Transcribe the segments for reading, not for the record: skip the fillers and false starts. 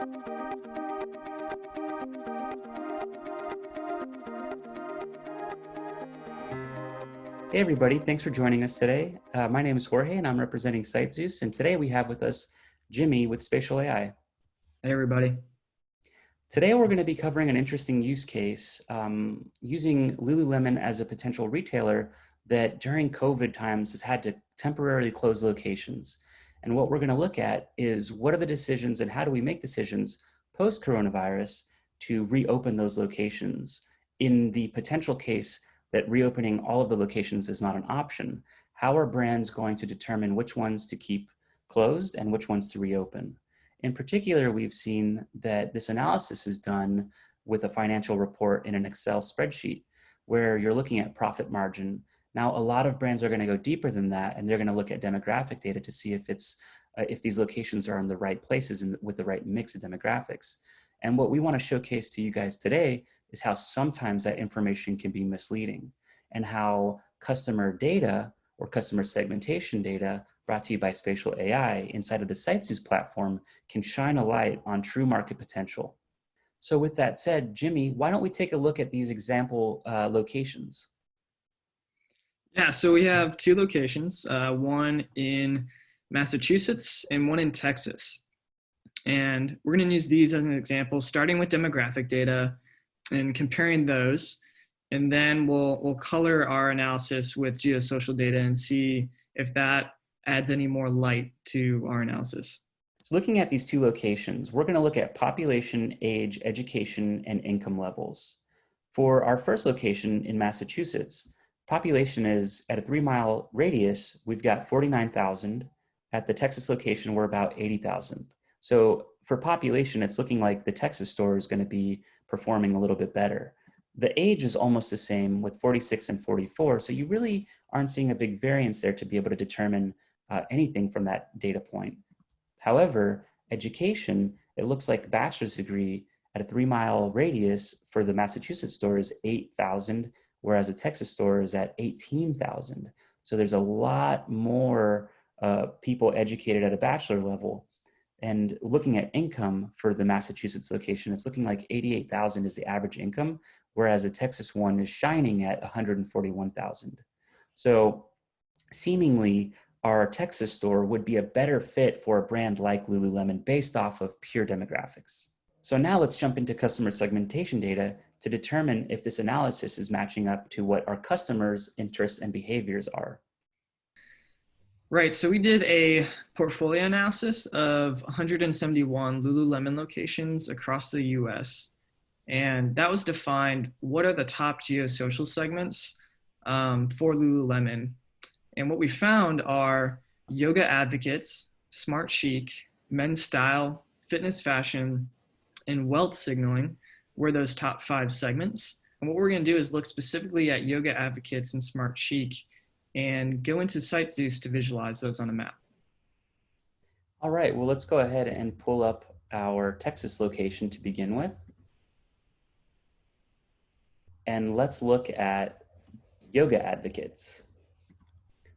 Hey everybody, thanks for joining us today. My name is Jorge and I'm representing SiteZeus, and today we have with us Jimmy with Spatial AI. Hey everybody. Today we're going to be covering an interesting use case using Lululemon as a potential retailer that during COVID times has had to temporarily close locations. And what we're going to look at is what are the decisions and how do we make decisions post-coronavirus to reopen those locations in the potential case that reopening all of the locations is not an option. How are brands going to determine which ones to keep closed and which ones to reopen? In particular, we've seen that this analysis is done with a financial report in an Excel spreadsheet where you're looking at profit margin. Now, a lot of brands are going to go deeper than that, and they're going to look at demographic data to see if these locations are in the right places and with the right mix of demographics. And what we want to showcase to you guys today is how sometimes that information can be misleading and how customer data or customer segmentation data brought to you by Spatial AI inside of the SiteZeus platform can shine a light on true market potential. So with that said, Jimmy, why don't we take a look at these example locations? Yeah, so we have two locations, one in Massachusetts and one in Texas. And we're going to use these as an example, starting with demographic data and comparing those. And then we'll color our analysis with geosocial data and see if that adds any more light to our analysis. So looking at these two locations, we're going to look at population, age, education, and income levels. For our first location in Massachusetts, population is at a 3-mile radius, we've got 49,000. At the Texas location, we're about 80,000. So for population, it's looking like the Texas store is going to be performing a little bit better. The age is almost the same with 46 and 44. So you really aren't seeing a big variance there to be able to determine anything from that data point. However, education, it looks like bachelor's degree at a 3-mile radius for the Massachusetts store is 8,000, whereas the Texas store is at 18,000. So there's a lot more people educated at a bachelor level. And looking at income for the Massachusetts location, it's looking like 88,000 is the average income, whereas the Texas one is shining at 141,000. So seemingly, our Texas store would be a better fit for a brand like Lululemon based off of pure demographics. So now let's jump into customer segmentation data to determine if this analysis is matching up to what our customers' interests and behaviors are. Right, so we did a portfolio analysis of 171 Lululemon locations across the US. And that was defined, what are the top geosocial segments for Lululemon? And what we found are yoga advocates, smart chic, men's style, fitness fashion, and wealth signaling were those top 5 segments. And what we're going to do is look specifically at yoga advocates and smart chic and go into SiteZeus to visualize those on a map. All right, well, let's go ahead and pull up our Texas location to begin with. And let's look at yoga advocates.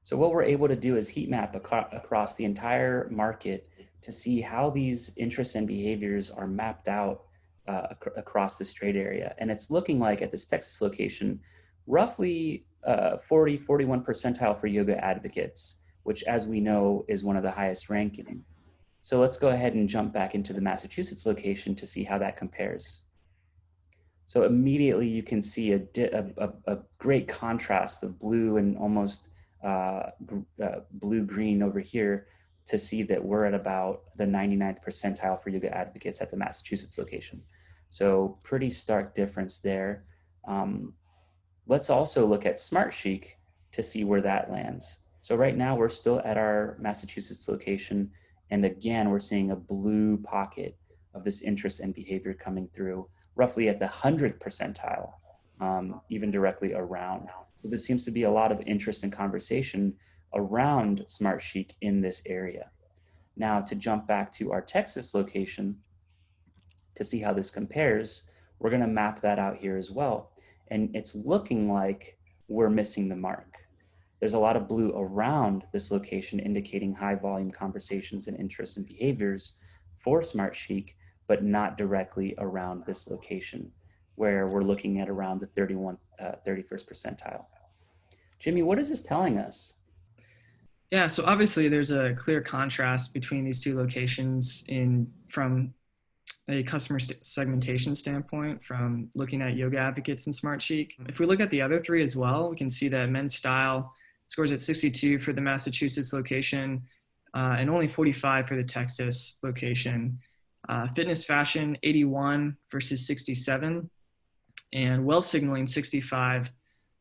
So what we're able to do is heat map across the entire market to see how these interests and behaviors are mapped out across this trade area. And it's looking like at this Texas location, roughly 41 percentile for yoga advocates, which as we know is one of the highest ranking. So let's go ahead and jump back into the Massachusetts location to see how that compares. So immediately you can see a great contrast of blue and almost blue-green over here to see that we're at about the 99th percentile for yoga advocates at the Massachusetts location. So pretty stark difference there. Let's also look at Smart Chic to see where that lands. So right now we're still at our Massachusetts location. And again, we're seeing a blue pocket of this interest and behavior coming through roughly at the 100th percentile, even directly around. So there seems to be a lot of interest and conversation around Smart Chic in this area. Now to jump back to our Texas location to see how this compares, we're gonna map that out here as well. And it's looking like we're missing the mark. There's a lot of blue around this location indicating high volume conversations and interests and behaviors for Smart Chic, but not directly around this location, where we're looking at around the 31st percentile. Jimmy, what is this telling us? Yeah, so obviously there's a clear contrast between these two locations from a customer segmentation standpoint, from looking at yoga advocates and Smart Chic. If we look at the other three as well, we can see that men's style scores at 62 for the Massachusetts location, and only 45 for the Texas location. Fitness fashion, 81 versus 67, and wealth signaling, 65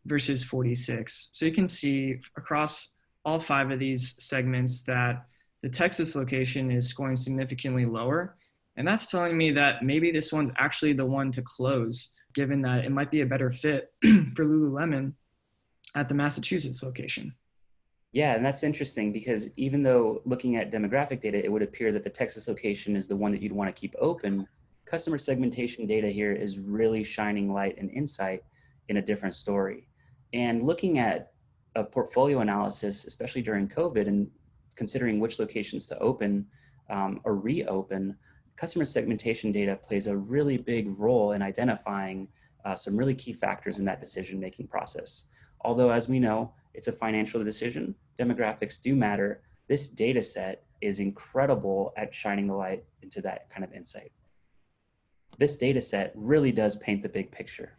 versus 46. So you can see across all 5 of these segments that the Texas location is scoring significantly lower. And that's telling me that maybe this one's actually the one to close, given that it might be a better fit for Lululemon at the Massachusetts location. Yeah, and that's interesting because even though looking at demographic data, it would appear that the Texas location is the one that you'd want to keep open, customer segmentation data here is really shining light and insight in a different story. And looking at a portfolio analysis, especially during COVID and considering which locations to open or reopen, customer segmentation data plays a really big role in identifying some really key factors in that decision-making process. Although, as we know, it's a financial decision, demographics do matter. This data set is incredible at shining the light into that kind of insight. This data set really does paint the big picture.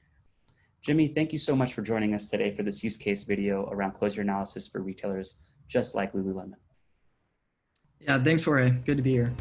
Jimmy, thank you so much for joining us today for this use case video around closure analysis for retailers just like Lululemon. Yeah, thanks, Jorge. Good to be here.